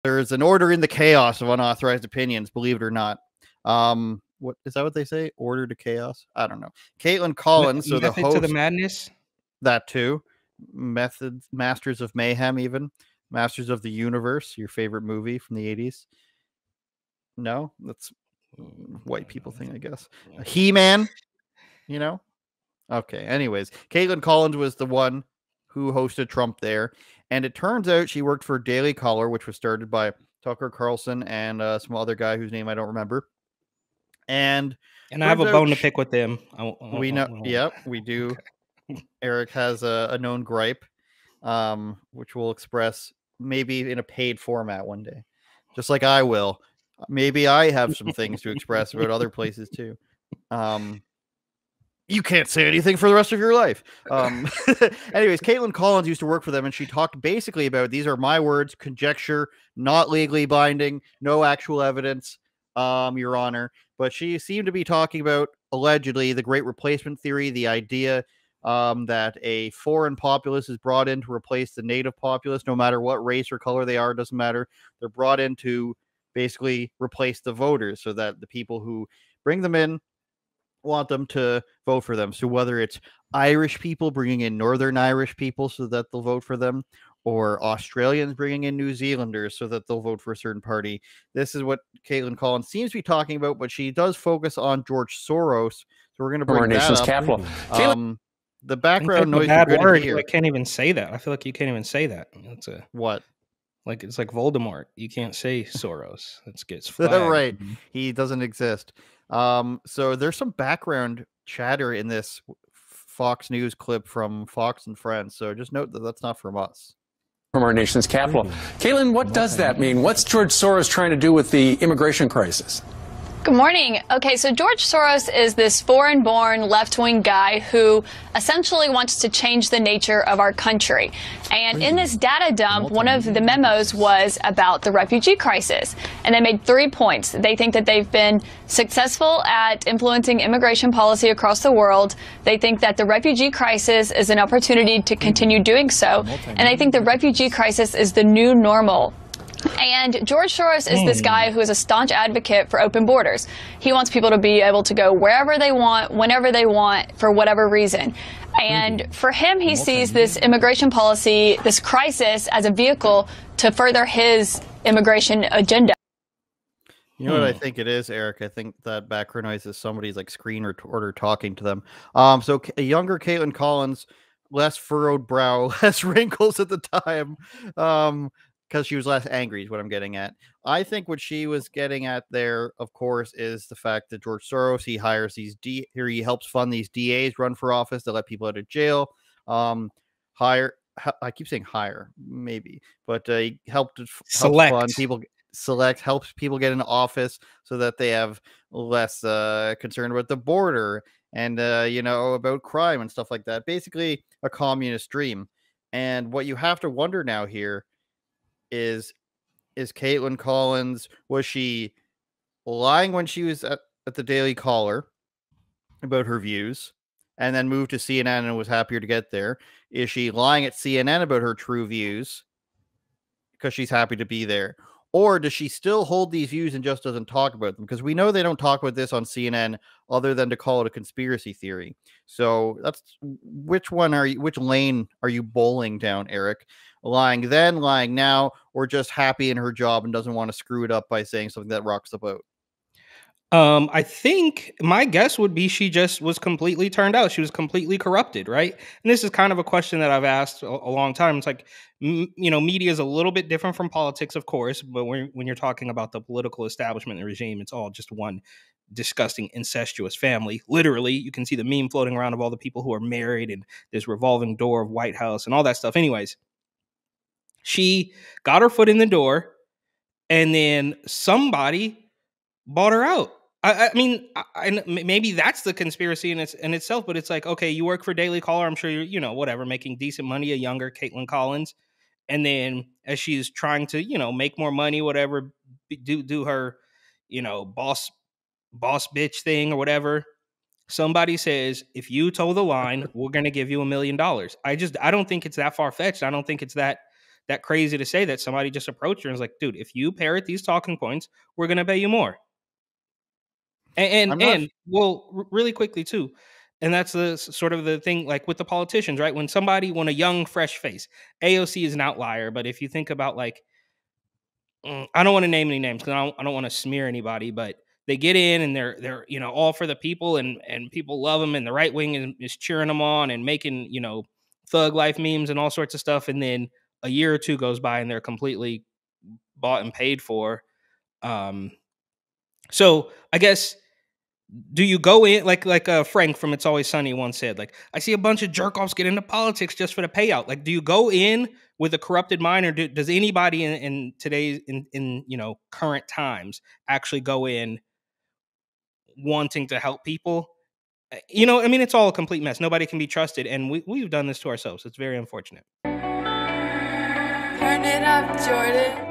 There's an order in the chaos of unauthorized opinions, believe it or not. What is that? What they say? Order to chaos? I don't know. Kaitlan Collins, so the host to the madness. That too. Masters of Mayhem, even Masters of the Universe. Your favorite movie from the 80s? No, that's white people thing, I guess. He-Man. You know. Okay. Anyways, Kaitlan Collins was the one who hosted Trump there, and it turns out she worked for Daily Caller, which was started by Tucker Carlson and some other guy whose name I don't remember. And I have a bone to pick with them. We know. Yep, we do. Okay. Eric has a known gripe, which we'll express maybe in a paid format one day, just like I will. Maybe I have some things to express about other places too. You can't say anything for the rest of your life. Anyways, Kaitlan Collins used to work for them, and she talked basically about, these are my words, conjecture, not legally binding, no actual evidence, Your Honor. But she seemed to be talking about, allegedly, the Great Replacement Theory, the idea that a foreign populace is brought in to replace the native populace, no matter what race or color they are, doesn't matter. They're brought in to basically replace the voters, so that the people who bring them in want them to vote for them. So whether it's Irish people bringing in Northern Irish people so that they'll vote for them, or Australians bringing in New Zealanders so that they'll vote for a certain party. This is what Kaitlan Collins seems to be talking about, but she does focus on George Soros. So we're going to bring that nation's up. Capital. The background noise. Bad word. I can't even say that. I feel like you can't even say that. That's a what? Like it's like Voldemort. You can't say Soros. It gets flagged. Right. He doesn't exist. So there's some background chatter in this Fox News clip from Fox and Friends. So just note that that's not from us. From our nation's capital. Kaitlan, what does that mean? What's George Soros trying to do with the immigration crisis? Good morning. Okay, so George Soros is this foreign-born left-wing guy who essentially wants to change the nature of our country. And in this data dump, one of the memos was about the refugee crisis. And they made 3 points. They think that they've been successful at influencing immigration policy across the world. They think that the refugee crisis is an opportunity to continue doing so. And they think the refugee crisis is the new normal. And George Soros is this guy who is a staunch advocate for open borders. He wants people to be able to go wherever they want, whenever they want, for whatever reason. And for him, he sees this immigration policy, this crisis, as a vehicle to further his immigration agenda. You know what I think it is, Eric? I think that background noise is somebody's like screen recorder talking to them. So a younger Kaitlan Collins, less furrowed brow, less wrinkles at the time. Because she was less angry is what I'm getting at. I think what she was getting at there, of course, is the fact that George Soros, he hires these he helps fund these DAs run for office to let people out of jail. I keep saying hire, maybe, but he helps fund people, helps people get into office so that they have less concern about the border and, about crime and stuff like that. Basically a communist dream. And what you have to wonder now here is Kaitlan Collins, was she lying when she was at the Daily Caller about her views and then moved to CNN and was happier to get there? Is she lying at CNN about her true views because she's happy to be there? Or does she still hold these views and just doesn't talk about them? Because we know they don't talk about this on CNN other than to call it a conspiracy theory. So that's which lane are you bowling down, Eric? Lying then, lying now, or just happy in her job and doesn't want to screw it up by saying something that rocks the boat? I think my guess would be she just was completely turned out. She was completely corrupted, right? And this is kind of a question that I've asked a long time. It's like, media is a little bit different from politics, of course, but when you're talking about the political establishment and regime, it's all just one disgusting incestuous family. Literally, you can see the meme floating around of all the people who are married and this revolving door of White House and all that stuff. Anyways, she got her foot in the door and then somebody bought her out. I mean, maybe that's the conspiracy in itself, but it's like, okay, you work for Daily Caller. I'm sure you're, whatever, making decent money, a younger Kaitlan Collins. And then as she's trying to, make more money, whatever, do her, boss bitch thing or whatever, somebody says, if you toe the line, we're going to give you $1 million. I don't think it's that far fetched. I don't think it's that that crazy to say that somebody just approached her and was like, dude, if you parrot these talking points, we're going to pay you more. And well, really quickly too, and that's the sort of the thing, like with the politicians, right? When a young, fresh face, AOC is an outlier, but if you think about like, I don't want to name any names because I don't want to smear anybody, but they get in and they're all for the people and people love them and the right wing is cheering them on and making thug life memes and all sorts of stuff, and then a year or two goes by and they're completely bought and paid for. So I guess, do you go in like Frank from It's Always Sunny once said, like, I see a bunch of jerk offs get into politics just for the payout. Like, do you go in with a corrupted mind, or does anybody in today's in current times actually go in wanting to help people? I mean, it's all a complete mess. Nobody can be trusted, and we've done this to ourselves. It's very unfortunate. Turn it up, Jordan.